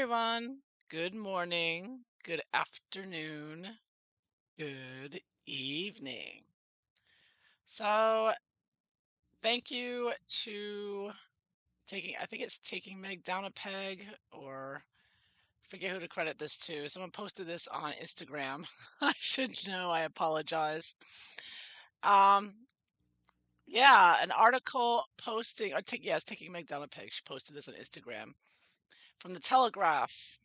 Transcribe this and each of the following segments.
everyone. Good morning, good afternoon, good evening. So, thank you to I think it's taking Meg down a peg, or forget who to credit this to. Someone posted this on Instagram. I should know, I apologize. Um, yeah, an article posting, it's taking Meg down a peg. She posted this on Instagram from the Telegraph.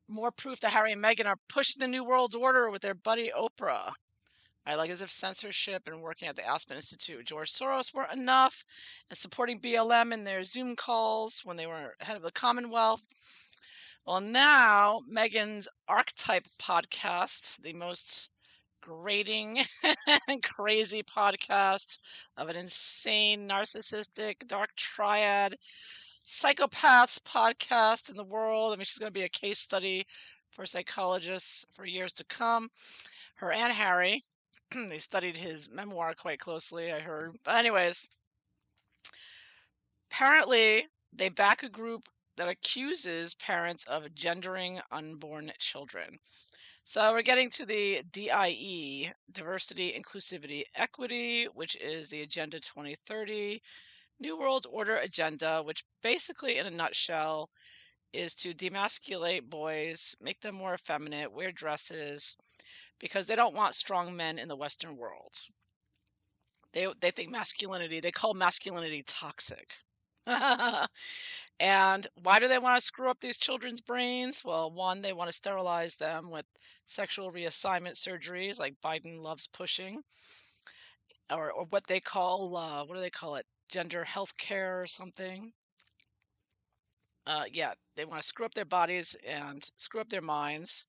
More proof that Harry and Meghan are pushing the New World Order with their buddy Oprah. I like as if censorship and working at the Aspen Institute, George Soros weren't enough, and supporting BLM in their Zoom calls when they were head of the Commonwealth. Well, now Meghan's Archetype podcast, the most grating and crazy podcast of an insane, narcissistic, dark triad psychopaths podcast in the world. I mean, she's going to be a case study for psychologists for years to come. Her and Harry, they studied his memoir quite closely, I heard. But anyways, apparently they back a group that accuses parents of gendering unborn children. So we're getting to the DIE, Diversity, Inclusivity, Equity, which is the Agenda 2030 New World Order agenda, which basically, in a nutshell, is to demasculate boys, make them more effeminate, wear dresses, because they don't want strong men in the Western world. They think they call masculinity toxic. And why do they want to screw up these children's brains? Well, one, they want to sterilize them with sexual reassignment surgeries like Biden loves pushing, or what they call, what do they call it? Gender health care or something. Yeah, they want to screw up their bodies and screw up their minds.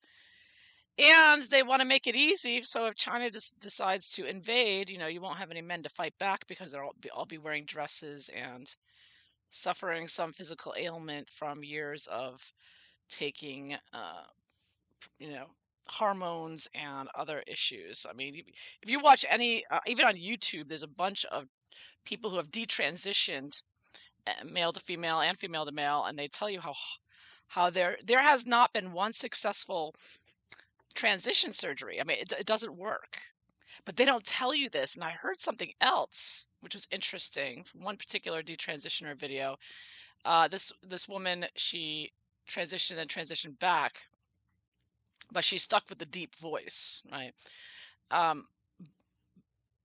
And they want to make it easy. So if China decides to invade, you won't have any men to fight back because they'll all be wearing dresses and suffering some physical ailment from years of taking, hormones and other issues. I mean, if you watch any, even on YouTube, there's a bunch of people who have detransitioned, male to female and female to male, and they tell you how there has not been one successful transition surgery. I mean, it doesn't work, but they don't tell you this. And I heard something else which was interesting from one particular detransitioner video. This woman, she transitioned and transitioned back, but she stuck with the deep voice, right? Um,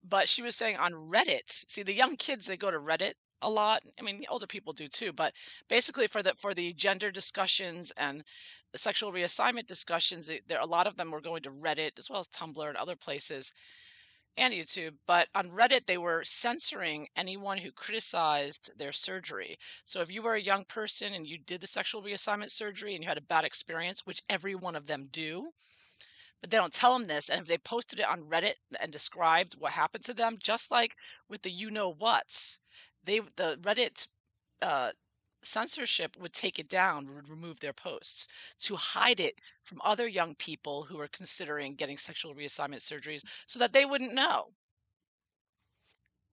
but she was saying on Reddit, see, the young kids, they go to Reddit a lot. I mean, older people do too, but basically for the gender discussions and the sexual reassignment discussions, there a lot of them were going to Reddit as well as Tumblr and other places and YouTube. But on Reddit, they were censoring anyone who criticized their surgery. So if you were a young person and you did the sexual reassignment surgery and you had a bad experience, which every one of them do, but they don't tell them this. And if they posted it on Reddit and described what happened to them, just like with the you-know-whats, the Reddit censorship would take it down, would remove their posts to hide it from other young people who are considering getting sexual reassignment surgeries so that they wouldn't know.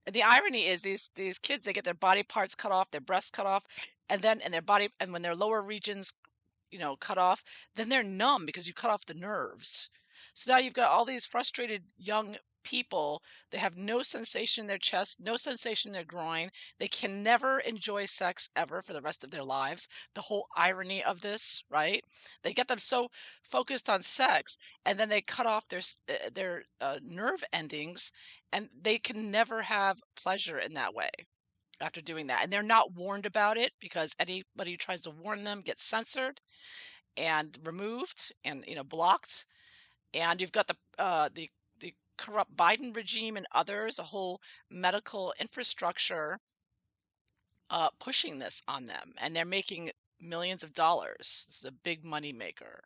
And the irony is these kids, they get their body parts cut off, their breasts cut off, and when their lower regions cut off, then they're numb because you cut off the nerves. So now you've got all these frustrated young people. They have no sensation in their chest, no sensation in their groin. They can never enjoy sex ever for the rest of their lives. The whole irony of this, right? They get them so focused on sex, and then they cut off their nerve endings, and they can never have pleasure in that way after doing that. And they're not warned about it because anybody who tries to warn them gets censored and removed and blocked. And you've got the corrupt Biden regime and others, a whole medical infrastructure pushing this on them, and they're making millions of dollars. This is a big money maker.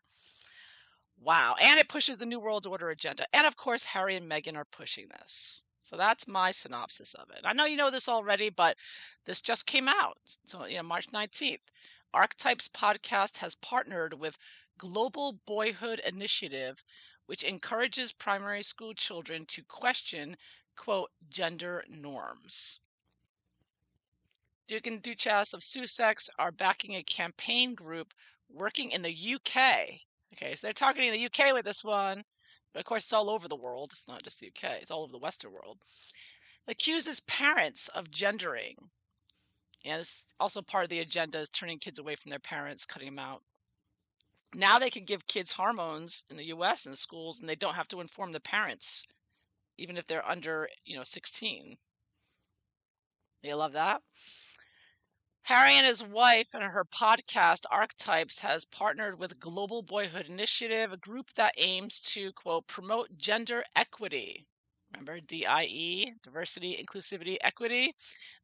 Wow. And it pushes the New World Order agenda. And of course, Harry and Meghan are pushing this. So that's my synopsis of it. I know you know this already, but this just came out. So, March 19th. Archetypes podcast has partnered with Global Boyhood Initiative, which encourages primary school children to question, quote, gender norms. Duke and Duchess of Sussex are backing a campaign group working in the UK. Okay, so they're targeting the UK with this one. But of course, it's all over the world. It's not just the UK, it's all over the Western world. Accuses parents of gendering. And this also part of the agenda is turning kids away from their parents, cutting them out. Now they can give kids hormones in the US in schools, and they don't have to inform the parents, even if they're under, 16. You love that? Harry and his wife and her podcast Archetypes has partnered with Global Boyhood Initiative, a group that aims to, quote, promote gender equity. Remember, DIE, diversity, inclusivity, equity.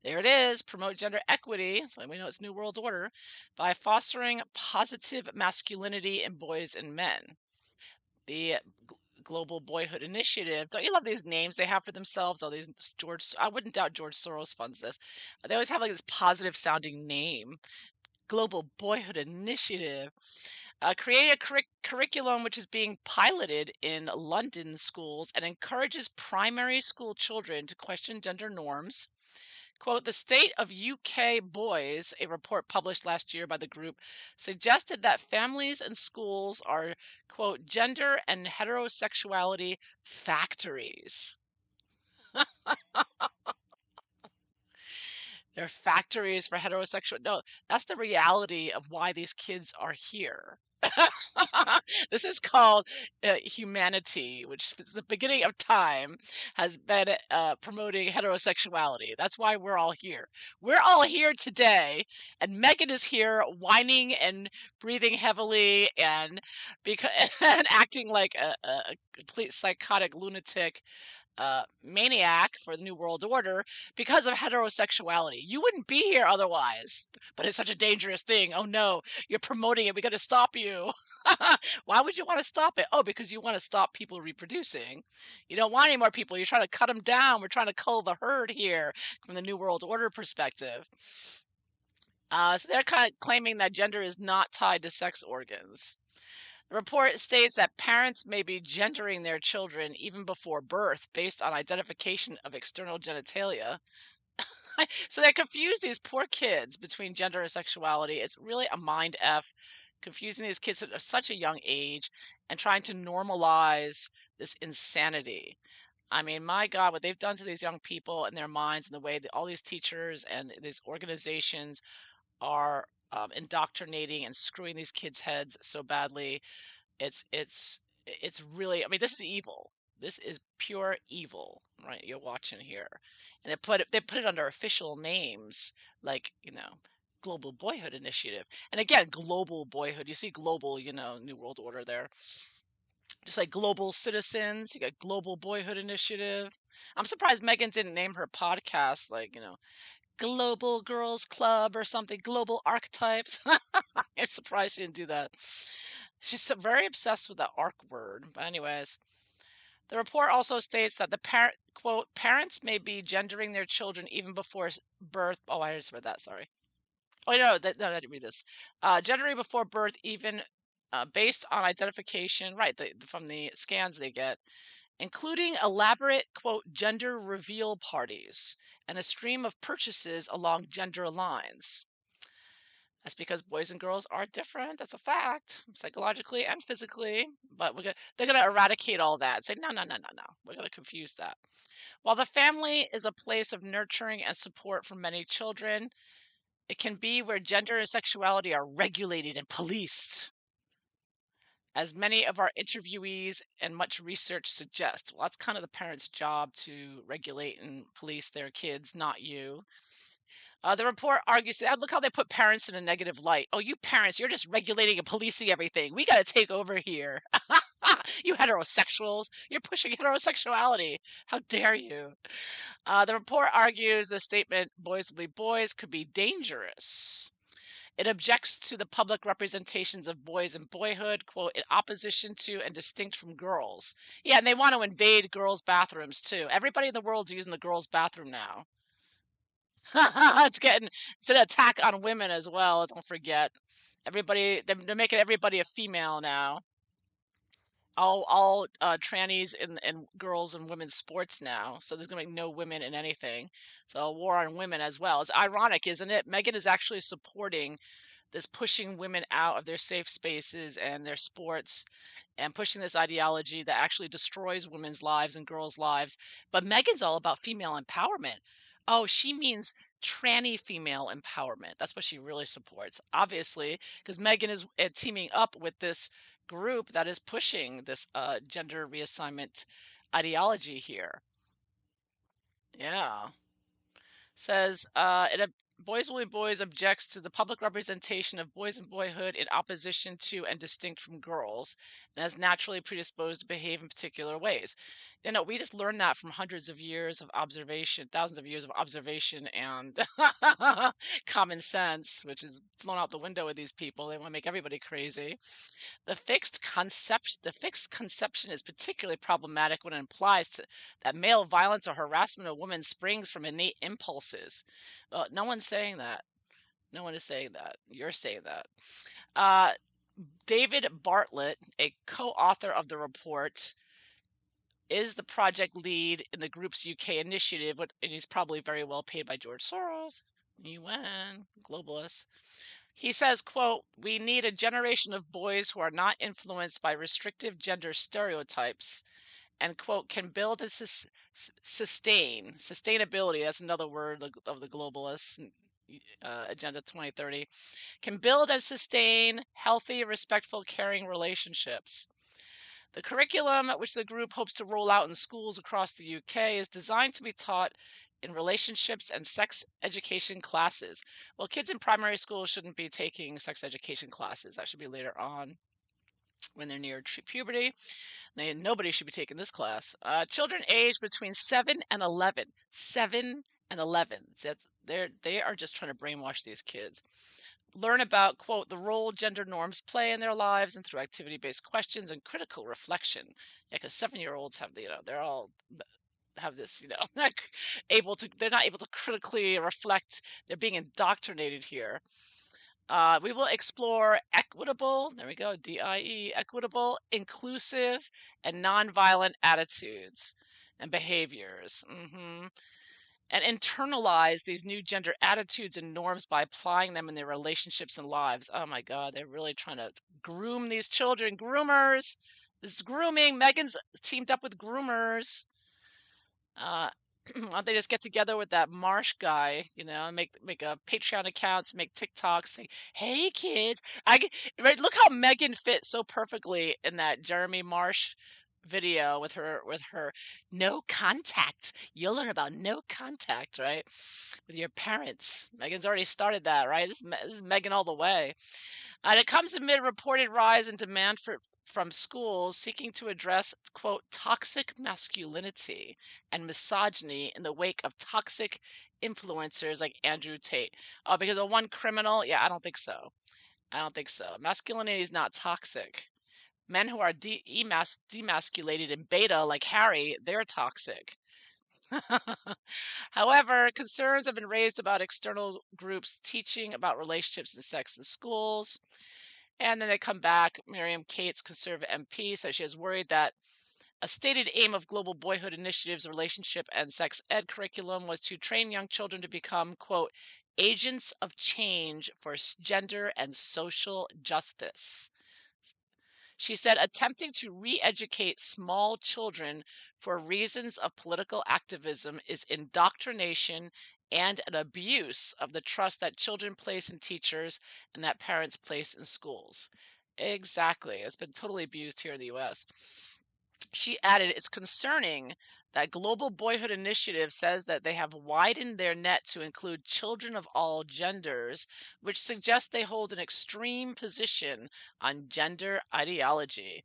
There it is, promote gender equity, so we know it's New World Order, by fostering positive masculinity in boys and men. The Global Boyhood Initiative. Don't you love these names they have for themselves? Oh, these I wouldn't doubt George Soros funds this. They always have like this positive sounding name. Global Boyhood Initiative. Create a curriculum which is being piloted in London schools and encourages primary school children to question gender norms. Quote, the state of UK boys, a report published last year by the group, suggested that families and schools are, quote, gender and heterosexuality factories. They're factories for heterosexual. No, that's the reality of why these kids are here. This is called humanity, which is the beginning of time, has been promoting heterosexuality. That's why we're all here. We're all here today, and Meghan is here whining and breathing heavily and and acting like a complete psychotic lunatic maniac for the New World Order because of heterosexuality. You wouldn't be here otherwise, but it's such a dangerous thing. Oh no, you're promoting it. We got to stop you. Why would you want to stop it? Oh, because you want to stop people reproducing. You don't want any more people. You're trying to cut them down. We're trying to cull the herd here from the New World Order perspective. So they're kind of claiming that gender is not tied to sex organs. The report states that parents may be gendering their children even before birth based on identification of external genitalia. So they confuse these poor kids between gender and sexuality. It's really a mind F, confusing these kids at such a young age and trying to normalize this insanity. I mean, my God, what they've done to these young people and their minds and the way that all these teachers and these organizations are indoctrinating and screwing these kids' heads so badly. It's really, I mean, this is evil. This is pure evil, right? You're watching here. And they put it under official names like, Global Boyhood Initiative. And again, global boyhood. You see global, New World Order there. Just like global citizens, you got Global Boyhood Initiative. I'm surprised Meghan didn't name her podcast like, Global Girls Club or something, Global Archetypes. I'm surprised she didn't do that. She's very obsessed with the arc word. But anyways, the report also states that quote, parents may be gendering their children even before birth. Oh, I just read that. Sorry. Oh, no, I didn't read this. Gendering before birth, even based on identification, right, from the scans they get, including elaborate, quote, gender reveal parties and a stream of purchases along gender lines. That's because boys and girls are different. That's a fact, psychologically and physically. But they're going to eradicate all that and say, no, no, no, no, no. We're going to confuse that. While the family is a place of nurturing and support for many children, it can be where gender and sexuality are regulated and policed, as many of our interviewees and much research suggests. Well, that's kind of the parents' job to regulate and police their kids, not you. The report argues that look how they put parents in a negative light. Oh, you parents, you're just regulating and policing everything. We got to take over here. You heterosexuals, you're pushing heterosexuality. How dare you? The report argues the statement, boys will be boys, could be dangerous. It objects to the public representations of boys in boyhood, quote, in opposition to and distinct from girls. Yeah, and they want to invade girls' bathrooms too. Everybody in the world's using the girls' bathroom now. It's an attack on women as well. Don't forget, they're making everybody a female now. all trannies and girls and women's sports now. So there's gonna be no women in anything. So a war on women as well. It's ironic, isn't it? Meghan is actually supporting this pushing women out of their safe spaces and their sports and pushing this ideology that actually destroys women's lives and girls' lives. But Meghan's all about female empowerment. Oh, she means tranny female empowerment. That's what she really supports, obviously, because Meghan is teaming up with this group that is pushing this gender reassignment ideology here. Yeah. Says Boys Will Be Boys objects to the public representation of boys and boyhood in opposition to and distinct from girls, and is naturally predisposed to behave in particular ways. We just learned that from hundreds of years of observation, thousands of years of observation and common sense, which is thrown out the window with these people. They want to make everybody crazy. The fixed conception is particularly problematic when it implies that male violence or harassment of women springs from innate impulses. Well, no one's saying that. No one is saying that. You're saying that. Uh, David Bartlett, a co-author of the report, is the project lead in the group's UK initiative, and he's probably very well paid by George Soros, UN, globalists. He says, quote, "We need a generation of boys who are not influenced by restrictive gender stereotypes and, quote, can build and sustainability, that's another word of the globalists, Agenda 2030, can build and sustain healthy, respectful, caring relationships. The curriculum, which the group hopes to roll out in schools across the UK, is designed to be taught in relationships and sex education classes. Well, kids in primary school shouldn't be taking sex education classes. That should be later on when they're near puberty. Nobody should be taking this class. Children aged between 7 and 11. 7 and 11. They are just trying to brainwash these kids. Learn about, quote, the role gender norms play in their lives and through activity-based questions and critical reflection. Yeah, because 7-year-olds have, they're all have this, they're not able to critically reflect. They're being indoctrinated here. We will explore equitable, there we go, DIE, equitable, inclusive, and nonviolent attitudes and behaviors. And internalize these new gender attitudes and norms by applying them in their relationships and lives. Oh my God, they're really trying to groom these children. Groomers. This is grooming. Meghan's teamed up with groomers. Why don't they just get together with that Marsh guy, make a Patreon accounts, make TikToks, say, "Hey kids," right? Look how Meghan fit so perfectly in that Jeremy Marsh video with her no contact. You'll learn about no contact, right, with your parents. Meghan's already started that, right? This is Meghan all the way. And it comes amid a reported rise in demand from schools seeking to address, quote, toxic masculinity and misogyny in the wake of toxic influencers like Andrew Tate. Oh, because of one criminal? Yeah, I don't think so. I don't think so. Masculinity is not toxic. Men who are demasculated in beta, like Harry, they're toxic. However, concerns have been raised about external groups teaching about relationships and sex in schools. And then they come back. Miriam Cates, conservative MP, says she is worried that a stated aim of Global Boyhood Initiative's relationship and sex ed curriculum was to train young children to become, quote, agents of change for gender and social justice. She said attempting to re-educate small children for reasons of political activism is indoctrination and an abuse of the trust that children place in teachers and that parents place in schools. Exactly. It's been totally abused here in the US. She added, it's concerning that Global Boyhood Initiative says that they have widened their net to include children of all genders, which suggests they hold an extreme position on gender ideology.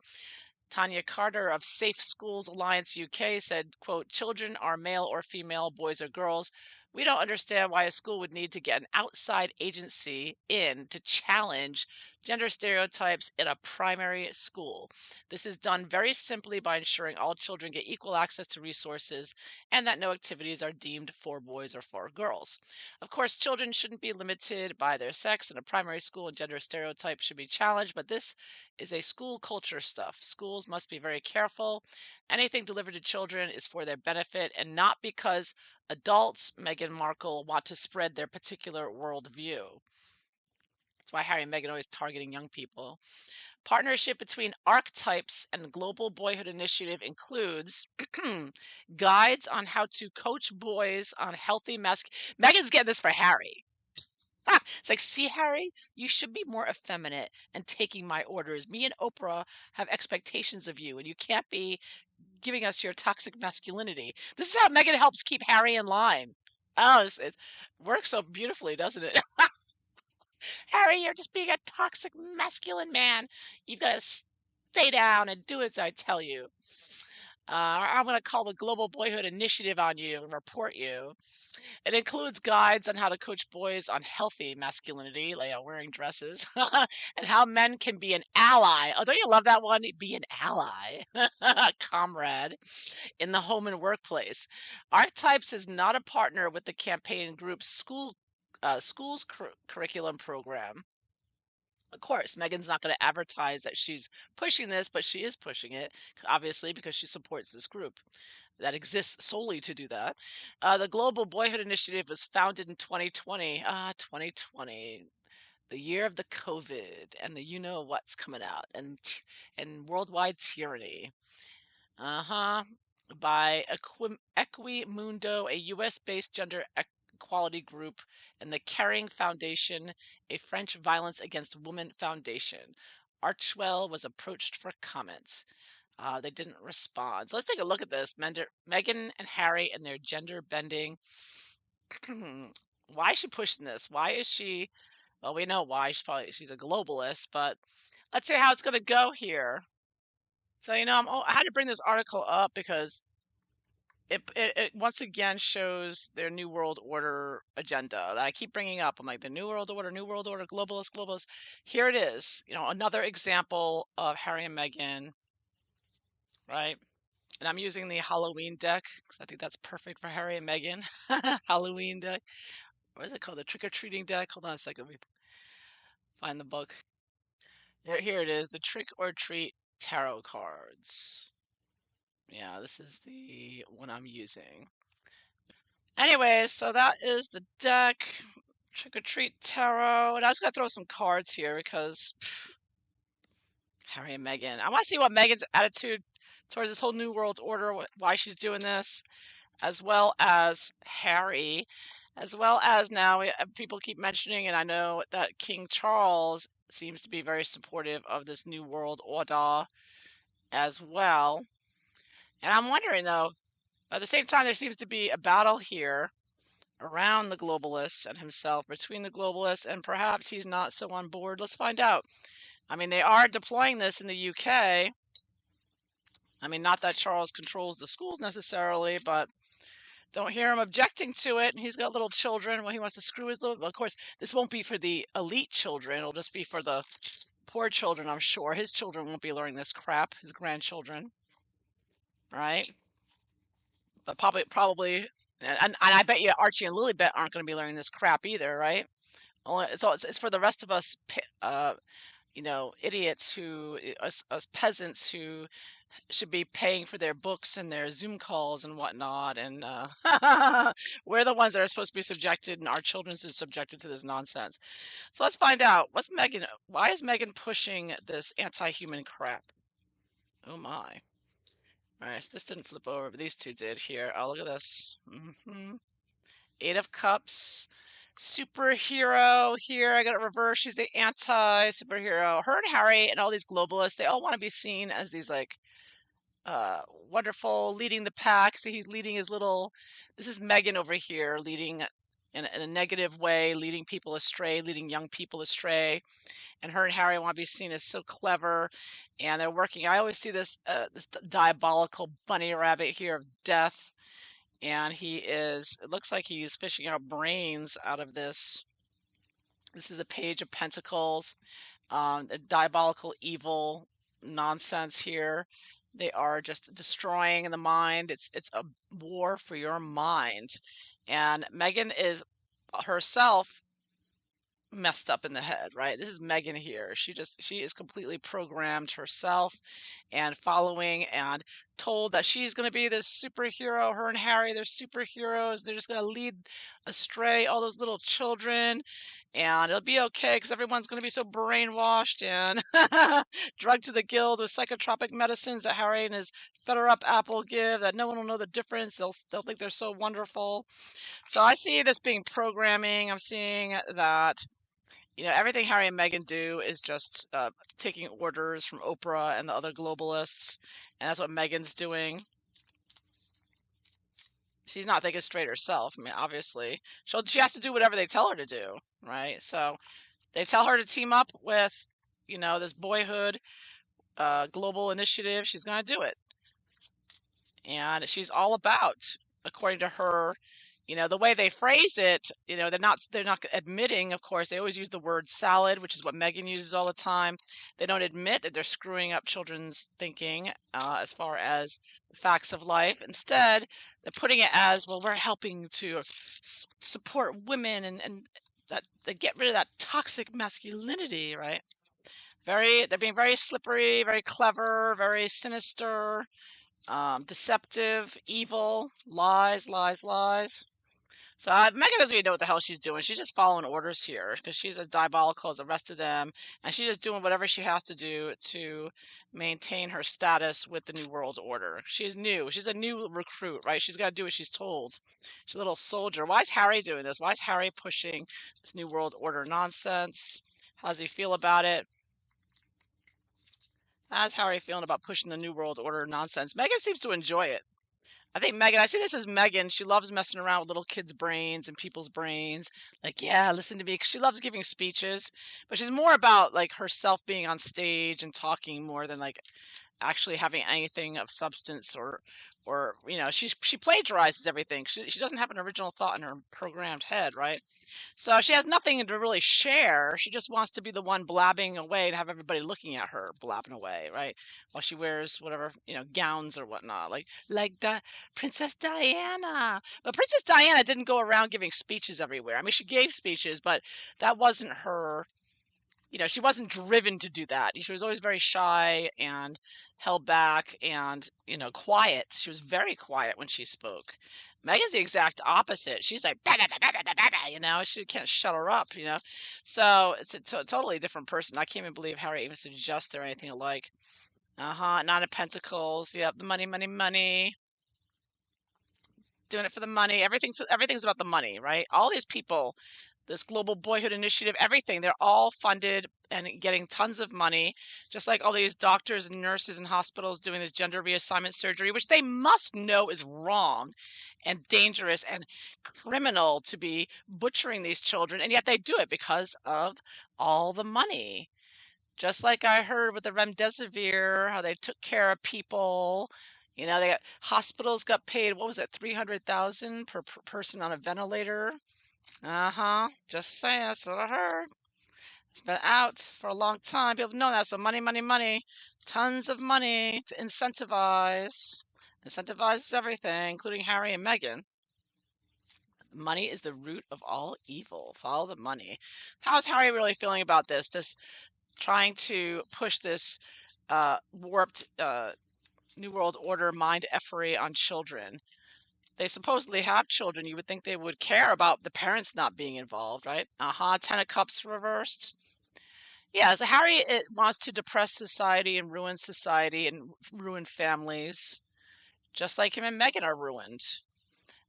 Tanya Carter of Safe Schools Alliance UK said, quote, children are male or female, boys or girls, We don't understand why a school would need to get an outside agency in to challenge gender stereotypes in a primary school. This is done very simply by ensuring all children get equal access to resources and that no activities are deemed for boys or for girls. Of course, children shouldn't be limited by their sex in a primary school, and gender stereotypes should be challenged, but this is a school culture stuff. Schools must be very careful. Anything delivered to children is for their benefit and not because adults, Meghan Markle, want to spread their particular worldview. That's why Harry and Meghan are always targeting young people. Partnership between archetypes and Global Boyhood Initiative includes guides on how to coach boys on healthy Meghan's getting this for Harry. It's like, see, Harry, you should be more effeminate and taking my orders. Me and Oprah have expectations of you, and you can't be giving us your toxic masculinity. This is how Meghan helps keep Harry in line. Oh, it works so beautifully, doesn't it? Harry, you're just being a toxic masculine man. You've got to stay down and do as I tell you. I'm going to call the Global Boyhood Initiative on you and report you. It includes guides on how to coach boys on healthy masculinity, like wearing dresses, and how men can be an ally. Oh, don't you love that one? Be an ally, comrade in the home and workplace. Archetypes is not a partner with the campaign group's school's curriculum program. Of course, Meghan's not going to advertise that she's pushing this, but she is pushing it, obviously, because she supports this group that exists solely to do that. The Global Boyhood Initiative was founded in 2020. 2020, the year of the COVID and the you know what's coming out and worldwide tyranny. By Equimundo, a US-based gender equality group, and the Caring Foundation, a French violence against women foundation. Archwell was approached for comment. They didn't respond. So let's take a look at this. Meghan and Harry and their gender bending. Why is she pushing this? Why is she? Well, we know why. She's a globalist, but let's see how it's going to go here. So I had to bring this article up because it once again shows their New World Order agenda that I keep bringing up. I'm like, the New World Order, globalist, globalist. Here it is. Another example of Harry and Meghan, right? And I'm using the Halloween deck because I think that's perfect for Harry and Meghan. Halloween deck. What is it called? The trick-or-treating deck? Hold on a second. Let me find the book. Here it is. The Trick or Treat Tarot cards. Yeah, this is the one I'm using. Anyways, so that is the deck. Trick or Treat Tarot. And I was going to throw some cards here because Harry and Meghan. I want to see what Meghan's attitude towards this whole New World Order, why she's doing this, as well as Harry, as well as now people keep mentioning, and I know that King Charles seems to be very supportive of this New World Order as well. And I'm wondering, though, at the same time, there seems to be a battle here around the globalists and himself, between the globalists, and perhaps he's not so on board. Let's find out. I mean, they are deploying this in the UK. I mean, not that Charles controls the schools necessarily, but don't hear him objecting to it. He's got little children. Well, he wants to screw his little... Of course, this won't be for the elite children. It'll just be for the poor children, I'm sure. His children won't be learning this crap, his grandchildren. Right? But probably... And I bet you Archie and Lilibet aren't going to be learning this crap either, right? It's for the rest of us, idiots us peasants who should be paying for their books and their Zoom calls and whatnot. And we're the ones that are supposed to be subjected, and our children are subjected to this nonsense. So let's find out. Why is Meghan pushing this anti-human crap? Oh my. All right, so this didn't flip over, but these two did here. Oh, look at this. Eight of Cups. Superhero here. I got it reversed. She's the anti-superhero. Her and Harry and all these globalists, they all want to be seen as these wonderful, leading the pack. So he's leading his little... This is Meghan over here, leading in a negative way, leading people astray, leading young people astray. And her and Harry want to be seen as so clever, and they're working. I always see this diabolical bunny rabbit here of death, and it looks like he's fishing out brains out of this. This is a Page of Pentacles, the diabolical evil nonsense here. They are just destroying the mind. It's a war for your mind. And Meghan is herself messed up in the head, right? This is Meghan here. She is completely programmed herself and following and told that she's going to be this superhero. Her and Harry, they're superheroes. They're just going to lead astray all those little children, and it'll be okay because everyone's going to be so brainwashed and drugged to the guild with psychotropic medicines that Harry and his feather up apple give, that no one will know the difference. They'll think they're so wonderful. So I see this being programming. I'm seeing that everything Harry and Meghan do is just taking orders from Oprah and the other globalists, and that's what Meghan's doing. She's not thinking straight herself. I mean, obviously, she has to do whatever they tell her to do, right? So they tell her to team up with, this boyhood global initiative. She's going to do it, and she's all about, according to her, the way they phrase it, they're not admitting, of course, they always use the word salad, which is what Meghan uses all the time. They don't admit that they're screwing up children's thinking as far as the facts of life. Instead, they're putting it as, well, we're helping to support women and that they get rid of that toxic masculinity, right? They're being very slippery, very clever, very sinister, deceptive, evil, lies, lies, lies. So Meghan doesn't even know what the hell she's doing. She's just following orders here because she's as diabolical as the rest of them, and she's just doing whatever she has to do to maintain her status with the New World Order. She's new. She's a new recruit, right? She's got to do what she's told. She's a little soldier. Why is Harry doing this? Why is Harry pushing this New World Order nonsense? How does he feel about it? How's Harry feeling about pushing the New World Order nonsense? Meghan seems to enjoy it. I think Meghan, I see this as Meghan. She loves messing around with little kids' brains and people's brains. Like, yeah, listen to me. 'Cause she loves giving speeches, but she's more about like herself being on stage and talking more than like actually having anything of substance or she plagiarizes everything. She doesn't have an original thought in her programmed head, right? So she has nothing to really share. She just wants to be the one blabbing away and have everybody looking at her blabbing away, right? While she wears whatever, gowns or whatnot, like Princess Diana. But Princess Diana didn't go around giving speeches everywhere. I mean, she gave speeches, but that wasn't her. She wasn't driven to do that. She was always very shy and held back and, quiet. She was very quiet when she spoke. Megan's the exact opposite. She's like, bah, bah, bah, bah, bah, bah, bah, she can't shut her up. So it's a totally different person. I can't even believe Harry even suggested or anything alike. Nine of Pentacles. Yep, the money, money, money. Doing it for the money. Everything's about the money, right? All these people, this global boyhood initiative, everything, they're all funded and getting tons of money, just like all these doctors and nurses and hospitals doing this gender reassignment surgery, which they must know is wrong and dangerous and criminal to be butchering these children, and yet they do it because of all the money. Just like I heard with the remdesivir, how they took care of people. They hospitals got paid, what was it, 300,000 per person on a ventilator. Just saying, that's what I heard. It's been out for a long time. People know that. So money, money, money. Tons of money to incentivize. Incentivizes everything, including Harry and Meghan. Money is the root of all evil. Follow the money. How's Harry really feeling about this? This trying to push this warped New World Order mind effery on children. They supposedly have children. You would think they would care about the parents not being involved, right? Ten of Cups reversed. Yeah, so Harry wants to depress society and ruin families, just like him and Meghan are ruined.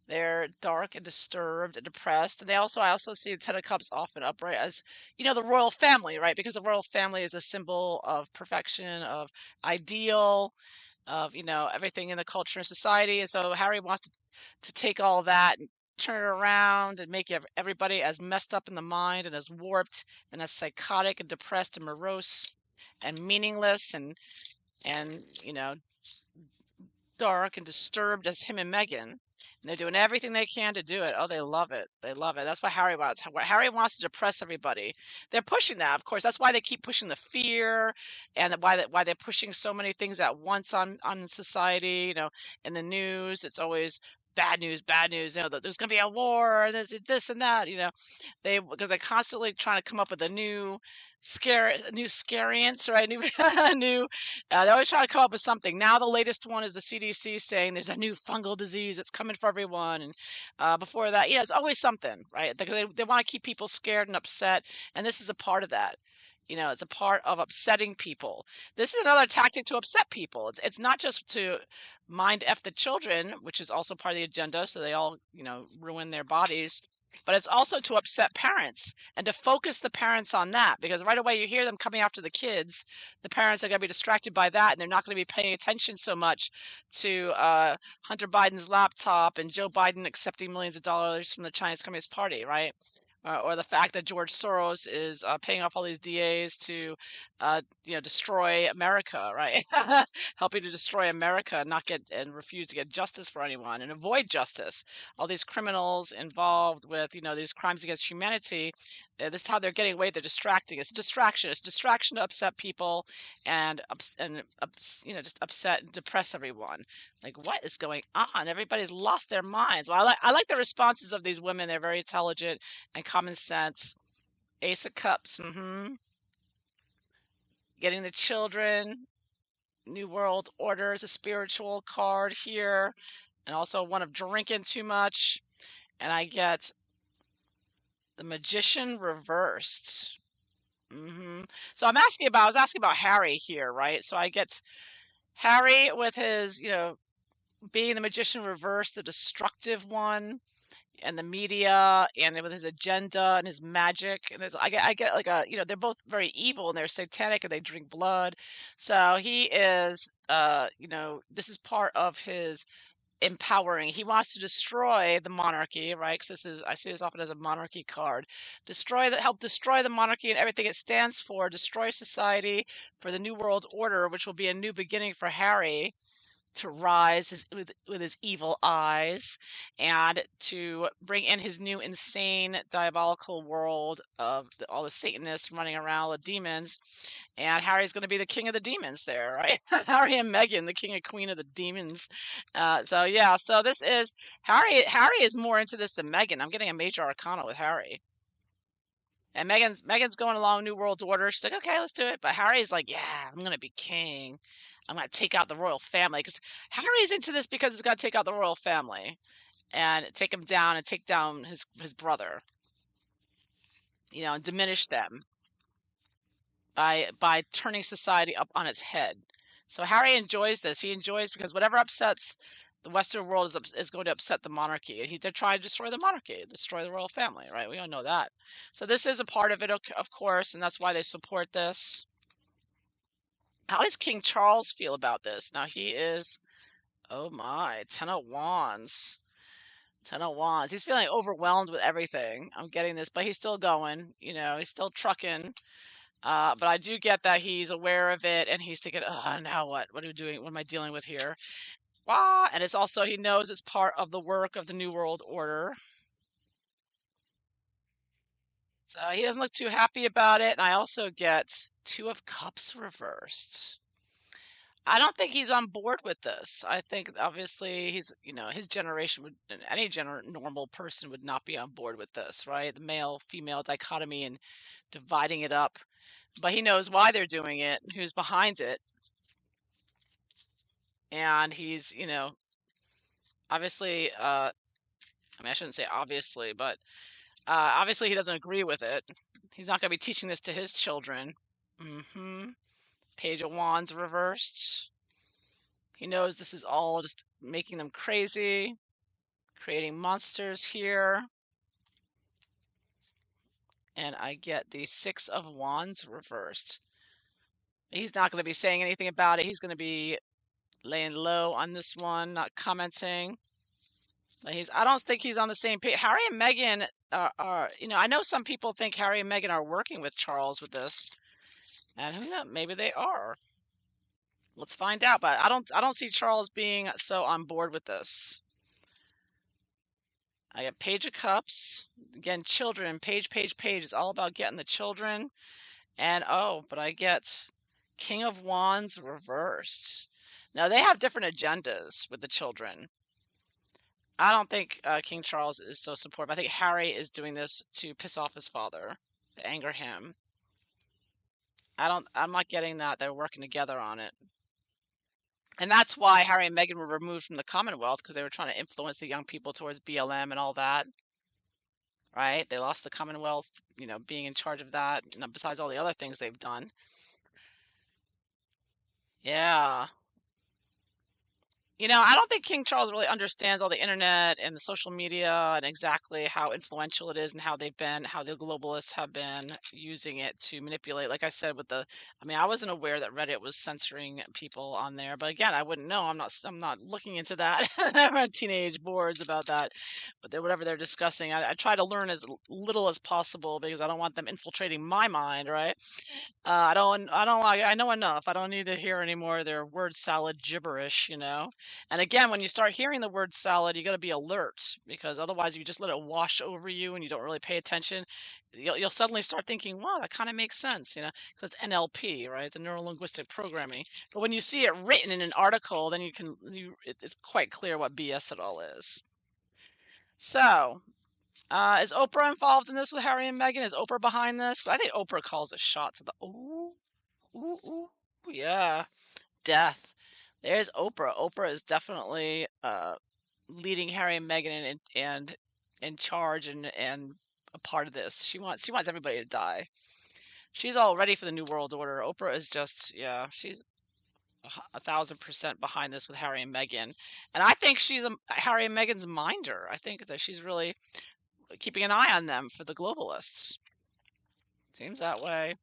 They're dark and disturbed and depressed. And I also see the Ten of Cups often upright as, the royal family, right? Because the royal family is a symbol of perfection, of ideal, of everything in the culture and society. And so Harry wants to take all that and turn it around and make everybody as messed up in the mind and as warped and as psychotic and depressed and morose and meaningless and dark and disturbed as him and Meghan. And they're doing everything they can to do it. Oh, they love it. They love it. That's what Harry wants. Harry wants to depress everybody. They're pushing that, of course. That's why they keep pushing the fear, and why they're pushing so many things at once on society. In the news, it's always bad news, bad news. There's going to be a war, there's this and that. Because they're constantly trying to come up with a new scariants, right? New, they're always trying to come up with something. Now the latest one is the CDC saying there's a new fungal disease that's coming for everyone, and before that, it's always something, right? They want to keep people scared and upset, and this is a part of that. It's a part of upsetting people. This is another tactic to upset people. It's not just to mind F the children, which is also part of the agenda, so they all, ruin their bodies. But it's also to upset parents and to focus the parents on that, because right away you hear them coming after the kids. The parents are going to be distracted by that, and they're not going to be paying attention so much to Hunter Biden's laptop and Joe Biden accepting millions of dollars from the Chinese Communist Party, right? Or the fact that George Soros is paying off all these DAs to, destroy America, right? Helping to destroy America, and refuse to get justice for anyone and avoid justice. All these criminals involved with, these crimes against humanity. This is how they're getting away. They're distracting. It's a distraction. It's distraction to upset people and just upset and depress everyone. Like, what is going on? Everybody's lost their minds. Well, I like the responses of these women. They're very intelligent and common sense. Ace of Cups. Getting the children. New World Order is a spiritual card here, and also one of drinking too much. And I get the Magician reversed. So I was asking about Harry here, right? So I get Harry with his, being the Magician reversed, the destructive one, and the media, and with his agenda and his magic, and I get like they're both very evil and they're satanic and they drink blood. So he is, this is part of his empowering. He wants to destroy the monarchy, right? Because I see this often as a monarchy card. Help destroy the monarchy and everything it stands for. Destroy society for the New World Order, which will be a new beginning for Harry to rise with his evil eyes, and to bring in his new insane diabolical world of all the Satanists running around, the demons. And Harry's going to be the king of the demons there, right? Harry and Meghan, the king and queen of the demons. So this is Harry. Harry is more into this than Meghan. I'm getting a major arcana with Harry. And Meghan's going along New World Order. She's like, okay, let's do it. But Harry's like, yeah, I'm going to be king. I'm going to take out the royal family. Because Harry's into this because he's got to take out the royal family and take him down and take down his brother, and diminish them by turning society up on its head. So Harry enjoys this. He enjoys, because whatever upsets the Western world is going to upset the monarchy. They're trying to destroy the monarchy, destroy the royal family, right? We all know that. So this is a part of it, of course, and that's why they support this. How does King Charles feel about this? Now he is, oh my, 10 of Wands. 10 of Wands. He's feeling overwhelmed with everything. I'm getting this, but he's still going. He's still trucking. But I do get that he's aware of it, and he's thinking, oh, now what? What are we doing? What am I dealing with here? And it's also, he knows it's part of the work of the New World Order. So he doesn't look too happy about it. And I also get 2 of Cups reversed. I don't think he's on board with this. I think obviously his generation would, any normal person would not be on board with this, right? The male-female dichotomy and dividing it up. But he knows why they're doing it, who's behind it. And he's, obviously, I shouldn't say obviously, but obviously he doesn't agree with it. He's not going to be teaching this to his children. Page of Wands reversed. He knows this is all just making them crazy, creating monsters here. And I get the 6 of Wands reversed. He's not going to be saying anything about it. He's going to be laying low on this one, not commenting. I don't think he's on the same page. Harry and Meghan are, I know some people think Harry and Meghan are working with Charles with this. And who knows, maybe they are. Let's find out. But I don't see Charles being so on board with this. I get Page of Cups. Again, children, page, page, page. It's all about getting the children. And oh, but I get King of Wands reversed. Now they have different agendas with the children. I don't think King Charles is so supportive. I think Harry is doing this to piss off his father, to anger him. I'm not getting that they're working together on it. And that's why Harry and Meghan were removed from the Commonwealth, because they were trying to influence the young people towards BLM and all that. Right? They lost the Commonwealth, being in charge of that, besides all the other things they've done. Yeah. I don't think King Charles really understands all the internet and the social media and exactly how influential it is and how the globalists have been using it to manipulate. Like I said, I wasn't aware that Reddit was censoring people on there, but again, I wouldn't know. I'm not looking into that. I'm on teenage boards about that, but whatever they're discussing, I try to learn as little as possible because I don't want them infiltrating my mind, right? I know enough. I don't need to hear any more of their word salad gibberish. And again, when you start hearing the word salad, you got to be alert because otherwise, if you just let it wash over you and you don't really pay attention, you'll suddenly start thinking, "Wow, that kind of makes sense," because it's NLP, right? The neuro linguistic programming. But when you see it written in an article, then it's quite clear what BS it all is. So, is Oprah involved in this with Harry and Meghan? Is Oprah behind this? I think Oprah calls the shots. Ooh, ooh, ooh, yeah, death. There's Oprah. Oprah is definitely leading Harry and Meghan and in charge and a part of this. She wants everybody to die. She's all ready for the New World Order. Oprah is just, yeah, she's 1,000% behind this with Harry and Meghan, and I think she's Harry and Meghan's minder. I think that she's really keeping an eye on them for the globalists. Seems that way.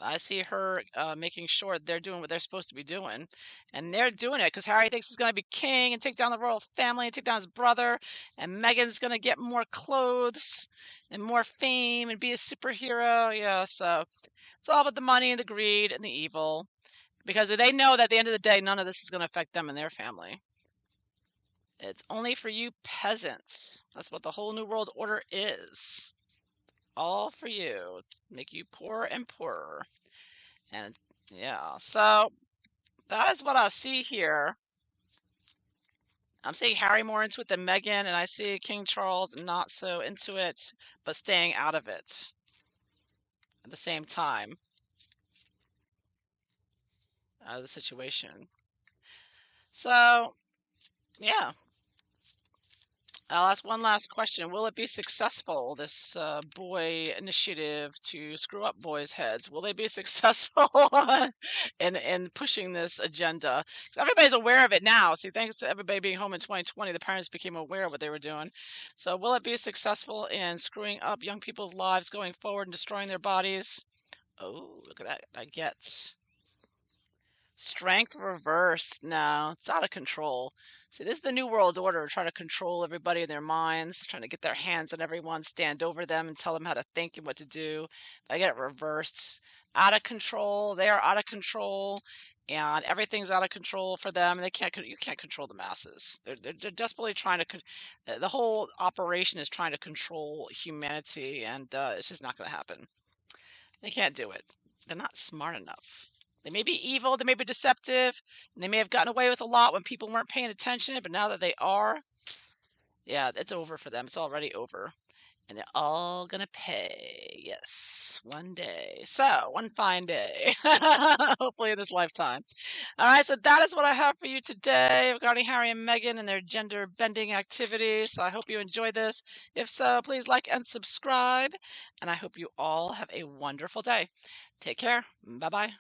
I see her making sure they're doing what they're supposed to be doing. And they're doing it because Harry thinks he's going to be king and take down the royal family and take down his brother. And Meghan's going to get more clothes and more fame and be a superhero. Yeah, so it's all about the money and the greed and the evil. Because they know that at the end of the day, none of this is going to affect them and their family. It's only for you peasants. That's what the whole New World Order is. All for you. Make you poorer and poorer. And yeah, so that is what I see here. I'm seeing Harry more into it than Meghan, and I see King Charles not so into it, but staying out of it at the same time, out of the situation. So, yeah. I'll ask one last question. Will it be successful, this boy initiative to screw up boys' heads? Will they be successful in pushing this agenda? 'Cause everybody's aware of it now. See, thanks to everybody being home in 2020, the parents became aware of what they were doing. So will it be successful in screwing up young people's lives going forward and destroying their bodies? Oh, look at that. I get strength reversed. No, it's out of control. See, this is the New World Order trying to control everybody in their minds, trying to get their hands on everyone, stand over them, and tell them how to think and what to do. I get it reversed. Out of control. They are out of control, and everything's out of control for them. And you can't control the masses. They're desperately trying to. The whole operation is trying to control humanity, and it's just not going to happen. They can't do it. They're not smart enough. They may be evil, they may be deceptive, and they may have gotten away with a lot when people weren't paying attention, but now that they are, yeah, it's over for them. It's already over. And they're all gonna pay. Yes, one day. So, one fine day. Hopefully in this lifetime. All right, so that is what I have for you today regarding Harry and Meghan and their gender bending activities. So I hope you enjoyed this. If so, please like and subscribe. And I hope you all have a wonderful day. Take care. Bye bye.